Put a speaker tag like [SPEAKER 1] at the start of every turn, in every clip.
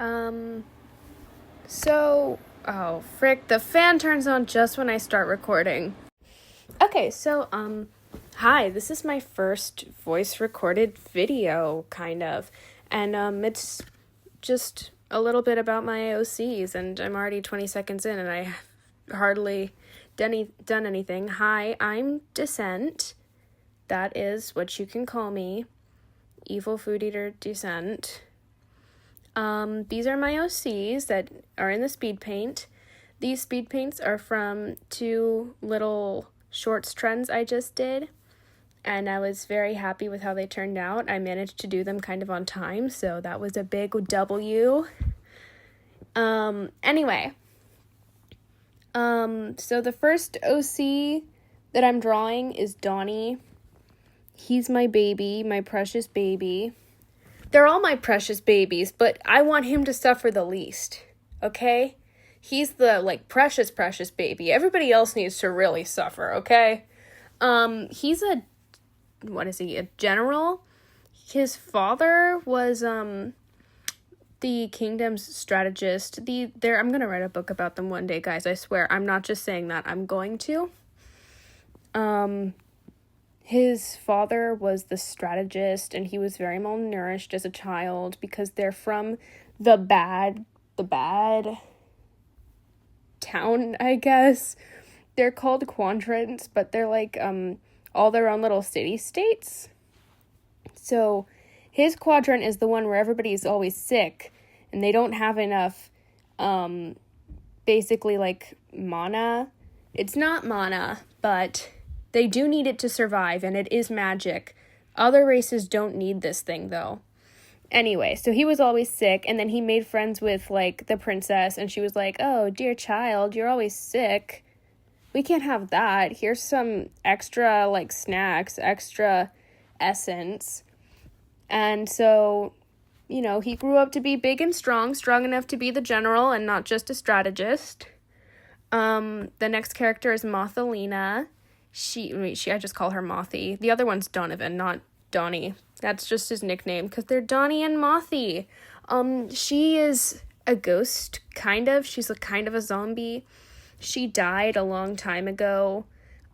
[SPEAKER 1] Um, oh, frick, the fan turns on just when I start recording. Okay, hi, this is my first voice recorded video, kind of, and, it's just a little bit about my AOCs, and I'm already 20 seconds in, and I hardly done anything. Hi, I'm Descent. That is what you can call me. Evil Food Eater Descent. These are my OCs that are in the speed paint. These speed paints are from 2 little shorts trends I just did, and I was very happy with how they turned out. I managed to do them kind of on time, so that was a big W. Anyway. So the first OC that I'm drawing is Donnie. He's my baby, my precious baby. They're all my precious babies, but I want him to suffer the least, okay? He's the, precious baby. Everybody else needs to really suffer, okay? He's a general? His father was, the kingdom's strategist. I'm gonna write a book about them one day, guys, I swear. I'm not just saying that, I'm going to. His father was the strategist, and he was very malnourished as a child because they're from the bad town, I guess. They're called quadrants, but they're all their own little city-states. So his quadrant is the one where everybody's always sick, and they don't have enough, basically, mana. It's not mana, but they do need it to survive, and it is magic. Other races don't need this thing, though. Anyway, so he was always sick, and then he made friends with, the princess, and she was like, "Oh, dear child, you're always sick. We can't have that. Here's some extra, snacks, extra essence." And so, he grew up to be big and strong enough to be the general and not just a strategist. The next character is Mothalina. I just call her Mothy. The other one's Donovan, not Donnie. That's just his nickname, because they're Donnie and Mothy. She is a ghost, kind of. She's kind of a zombie. She died a long time ago,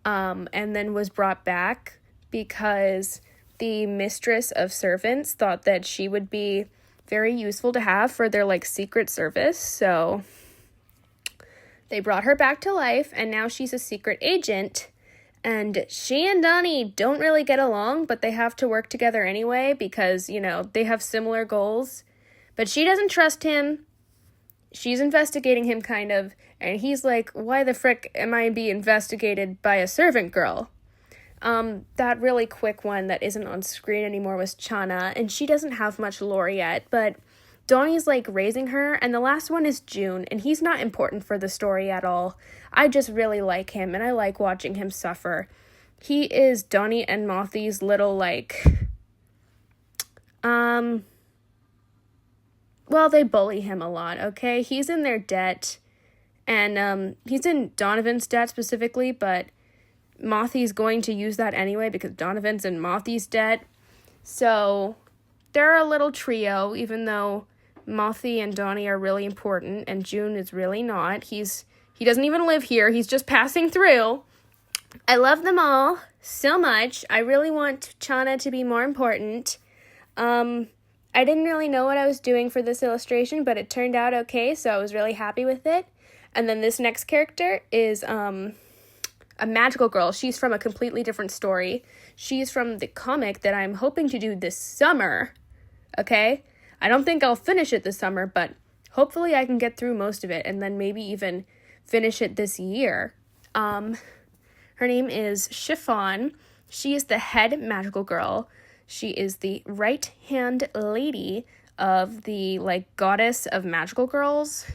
[SPEAKER 1] and then was brought back because the mistress of servants thought that she would be very useful to have for their, secret service, so they brought her back to life, and now she's a secret agent. And she and Donnie don't really get along, but they have to work together anyway because, they have similar goals. But she doesn't trust him. She's investigating him, kind of. And he's like, why the frick am I being investigated by a servant girl? That really quick one that isn't on screen anymore was Chana. And she doesn't have much lore yet, but Donnie's, raising her. And the last one is June. And he's not important for the story at all. I just really like him, and I like watching him suffer. He is Donnie and Mothy's little, they bully him a lot, okay? He's in their debt, and, he's in Donovan's debt specifically, but Mothy's going to use that anyway because Donovan's in Mothy's debt. So, they're a little trio, even though Mothy and Donnie are really important, and June is really not. He doesn't even live here. He's just passing through. I love them all so much. I really want Chana to be more important. I didn't really know what I was doing for this illustration, but it turned out okay, so I was really happy with it. And then this next character is a magical girl. She's from a completely different story. She's from the comic that I'm hoping to do this summer. Okay? I don't think I'll finish it this summer, but hopefully I can get through most of it and then maybe even finish it this year. Her name is Chiffon. She is the head magical girl. She is the right-hand lady of the, goddess of magical girls.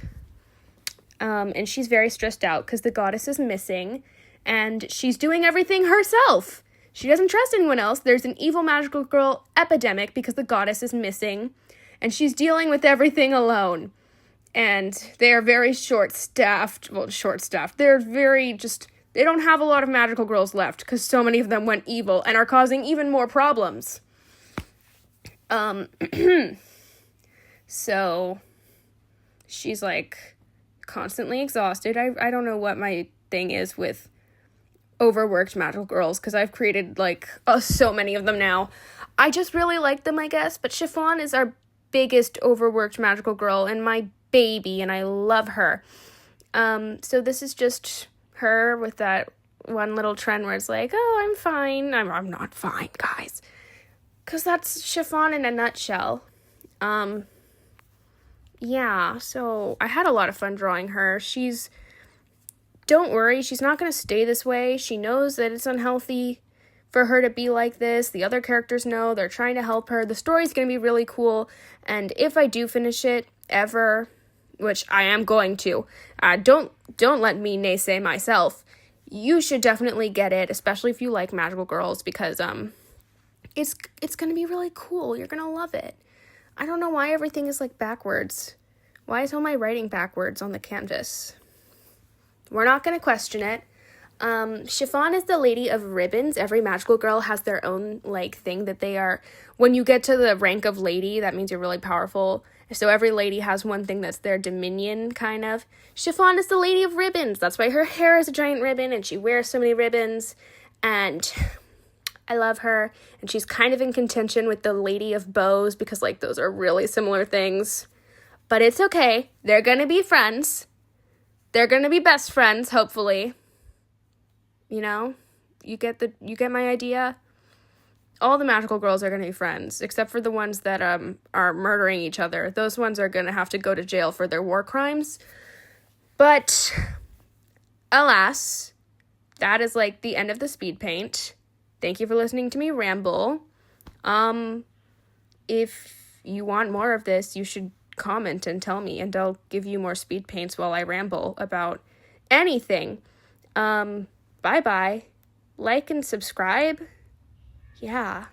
[SPEAKER 1] And she's very stressed out because the goddess is missing, and she's doing everything herself. She doesn't trust anyone else. There's an evil magical girl epidemic because the goddess is missing, and she's dealing with everything alone. And they are very short-staffed. They're they don't have a lot of magical girls left because so many of them went evil and are causing even more problems. So She's, like, constantly exhausted. I don't know what my thing is with overworked magical girls, because I've created, like, so many of them now. I just really like them, I guess, but Chiffon is our biggest overworked magical girl and my baby, and I love her. So this is just her with that one little trend where it's like, oh, I'm fine. I'm not fine, guys. Because that's Chiffon in a nutshell. Yeah, so I had a lot of fun drawing her. Don't worry, she's not going to stay this way. She knows that it's unhealthy for her to be like this. The other characters know. They're trying to help her. The story's going to be really cool. And if I do finish it ever, which I am going to, don't let me naysay myself. You should definitely get it, especially if you like magical girls, because it's going to be really cool. You're going to love it. I don't know why everything is like backwards. Why is all my writing backwards on the canvas? We're not going to question it. Chiffon is the lady of ribbons. Every magical girl has their own, like, thing that they are. When you get to the rank of lady, that means you're really powerful. So every lady has one thing that's their dominion, kind of. Chiffon is the lady of ribbons. That's why her hair is a giant ribbon, and she wears so many ribbons. And I love her. And she's kind of in contention with the lady of bows, because, like, those are really similar things. But it's okay. They're going to be friends. They're going to be best friends, hopefully. You know? You get my idea? All the magical girls are going to be friends, except for the ones that are murdering each other. Those ones are going to have to go to jail for their war crimes. But, alas, that is, like, the end of the speed paint. Thank you for listening to me ramble. If you want more of this, you should comment and tell me, and I'll give you more speed paints while I ramble about anything. Bye-bye. Like and subscribe. Yeah.